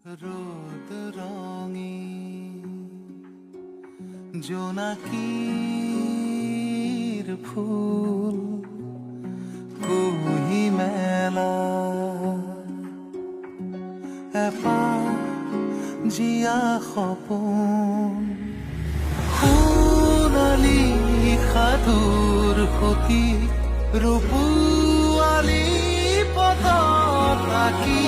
রোদ রঙে জোনাকির ফুল কুহি মেলা এপা জিয়া সপোন সোণালী সাধুৰ সতী ৰূপুৱালী পদত আঁকি